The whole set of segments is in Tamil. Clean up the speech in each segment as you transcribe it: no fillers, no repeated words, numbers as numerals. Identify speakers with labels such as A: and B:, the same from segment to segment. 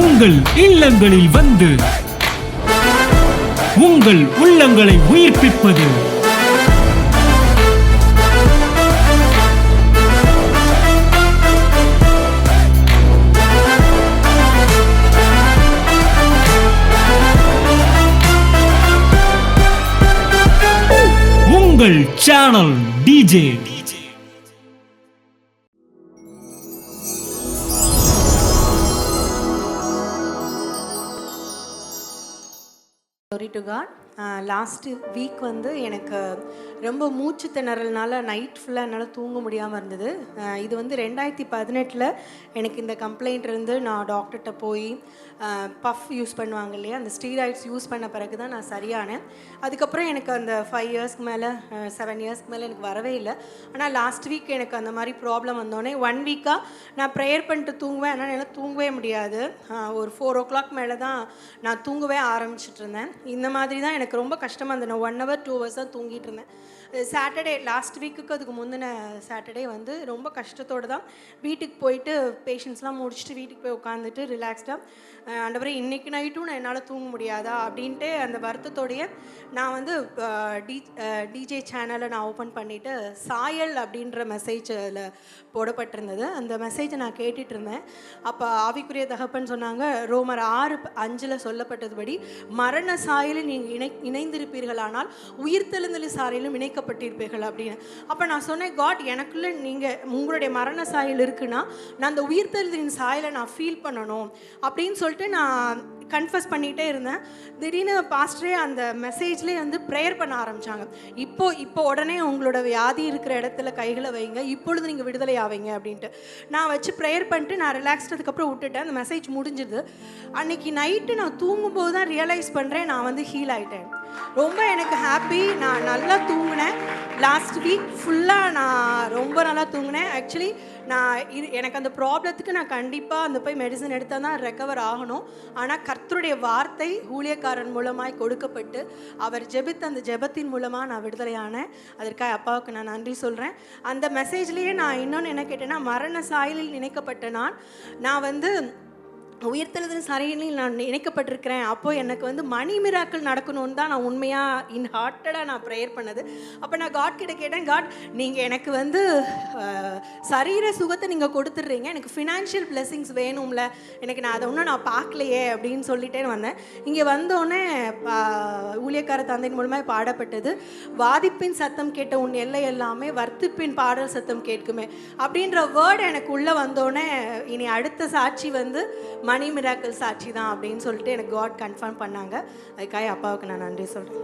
A: உங்கள் இல்லங்களில் வந்து உங்கள் உள்ளங்களை உயிர்ப்பிப்பது உங்கள் channel DJ.
B: Glory to God. Last week வந்து எனக்கு ரொம்ப மூச்சு திணறல்னால நைட் ஃபுல்லாக என்னால் தூங்க முடியாமல் இருந்தது. இது வந்து 2018 எனக்கு இந்த கம்ப்ளைண்ட் இருந்து நான் டாக்டர்கிட்ட போய் பஃப் யூஸ் பண்ணுவாங்க இல்லையா, அந்த ஸ்டீராய்ட்ஸ் யூஸ் பண்ண பிறகு தான் நான் சரியானேன். அதுக்கப்புறம் எனக்கு அந்த 5 இயர்ஸ்க்கு மேலே 7 இயர்ஸ்க்கு மேலே எனக்கு வரவே இல்லை. ஆனால் லாஸ்ட் வீக் எனக்கு அந்த மாதிரி ப்ராப்ளம் வந்தோடனே 1 வீக்காக நான் ப்ரேயர் பண்ணிட்டு தூங்குவேன். ஆனால் என்னால் தூங்கவே முடியாது. ஒரு 4 o'clock மேலே தான் நான் தூங்கவே ஆரம்பிச்சிட்டு இருந்தேன். இந்த மாதிரி தான் எனக்கு ரொம்ப கஷ்டமாக இருந்தது. நான் 1 hour 2 hours தான் தூங்கிட்டு இருந்தேன். சாட்டர்டே லாஸ்ட் வீக்குக்கு அதுக்கு முந்தின சாட்டர்டே வந்து ரொம்ப கஷ்டத்தோடு தான் வீட்டுக்கு போயிட்டு பேஷண்ட்ஸ்லாம் முடிச்சுட்டு வீட்டுக்கு போய் உட்காந்துட்டு ரிலாக்ஸ்டாக ஆண்டவரே இன்றைக்கி நைட்டும் நான் என்னால் தூங்க முடியாதா அப்படின்ட்டு அந்த வருத்தத்தோடைய நான் வந்து டிஜே சேனலை நான் ஓப்பன் பண்ணிவிட்டு சாயல் அப்படின்ற மெசேஜ் அதில் போடப்பட்டிருந்தது. அந்த மெசேஜை நான் கேட்டுட்டு இருந்தேன். அப்போ ஆவிக்குரிய தகப்பன் சொன்னாங்க, ரோமர் 6:5 சொல்லப்பட்டதுபடி மரண சாயலில் நீங்கள் இணைந்திருப்பீர்களானால் உயிர்த்தெழுந்தலின் சாயலிலும் இணைக்கப்பட்டிருப்பீர்கள் அப்படின்னு. அப்போ நான் சொன்னேன், காட் எனக்குள்ளே நீங்கள் உங்களுடைய மரண சாயல் இருக்குன்னா நான் அந்த உயிர்த்தெழுதலின் சாயலை நான் ஃபீல் பண்ணணும் அப்படின்னு சொல்லிட்டு நான் கன்ஃபஸ் பண்ணிகிட்டே இருந்தேன். திடீர்னு பாஸ்டரே அந்த மெசேஜ்லேயே வந்து ப்ரேயர் பண்ண ஆரம்பித்தாங்க. இப்போ உடனே உங்களோட வியாதி இருக்கிற இடத்துல கைகளை வைங்க, இப்பொழுது நீங்கள் விடுதலை ஆவீங்க அப்படின்ட்டு. நான் வச்சு ப்ரேயர் பண்ணிட்டு நான் ரிலாக்ஸ்டதுக்கப்புறம் விட்டுட்டேன். அந்த மெசேஜ் முடிஞ்சுது. அன்றைக்கி நைட்டு நான் தூங்கும்போது தான் ரியலைஸ் பண்ணுறேன் நான் வந்து ஹீல் ஆகிட்டேன். ரொம்ப எனக்கு ஹாப்பி. நான் நல்லா தூங்கினேன். லாஸ்ட் வீக் ஃபுல்லாக நான் ரொம்ப நல்லா தூங்கினேன். ஆக்சுவலி எனக்கு அந்த ப்ராப்ளத்துக்கு நான் கண்டிப்பாக அந்த போய் மெடிசன் எடுத்தால் தான் ரெக்கவர் ஆகணும். ஆனால் கர்த்தருடைய வார்த்தை ஊழியக்காரன் மூலமாய் கொடுக்கப்பட்டு அவர் ஜெபித்த அந்த ஜெபத்தின் மூலமாக நான் விடுதலையானேன். அதற்காக அப்பாவுக்கு நான் நன்றி சொல்கிறேன். அந்த மெசேஜ்லேயே நான் இன்னொன்று என்ன கேட்டேன்னா, மரண சாயலில் நினைக்கப்பட்ட நான் வந்து உயிர்த்தெழுதலின் சாயலில் நான் இணைக்கப்பட்டிருக்கிறேன். அப்போது எனக்கு வந்து மணி மிராக்கள் நடக்கணும்னு தான் நான் உண்மையாக ஹார்ட்டடாக நான் ப்ரேயர் பண்ணது. அப்போ நான் காட் கிட்ட கேட்டேன், காட் நீங்கள் எனக்கு வந்து சரீர சுகத்தை நீங்கள் கொடுத்துட்றீங்க, எனக்கு ஃபினான்ஷியல் பிளெஸிங்ஸ் வேணும்ல, எனக்கு நான் அதை ஒன்றும் நான் பார்க்கலையே அப்படின்னு சொல்லிட்டே வந்தேன். இங்கே வந்தோடனே ஊழியக்கார தந்தையின் மூலமாக பாடப்பட்டது, வாதிப்பின் சத்தம் கேட்ட உன் எல்லை எல்லாமே வர்த்திப்பின் பாடல் சத்தம் கேட்குமே அப்படின்ற வேர்டு எனக்கு உள்ளே வந்தோடனே இனி அடுத்த சாட்சி வந்து மணி மிராக்கிள் சாட்சி தான் அப்படின்னு சொல்லிட்டு எனக்கு காட் கன்ஃபார்ம் பண்ணாங்க. அதுக்காக அப்பாவுக்கு நான் நன்றி சொல்கிறேன்.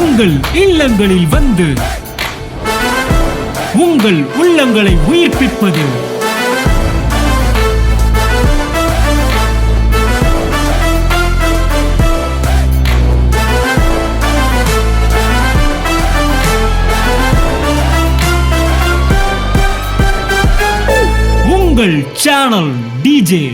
A: உங்கள் இல்லங்களில் வந்து உங்கள் உள்ளங்களை உயிர்ப்பிப்பது உங்கள் சேனல் டிஜே.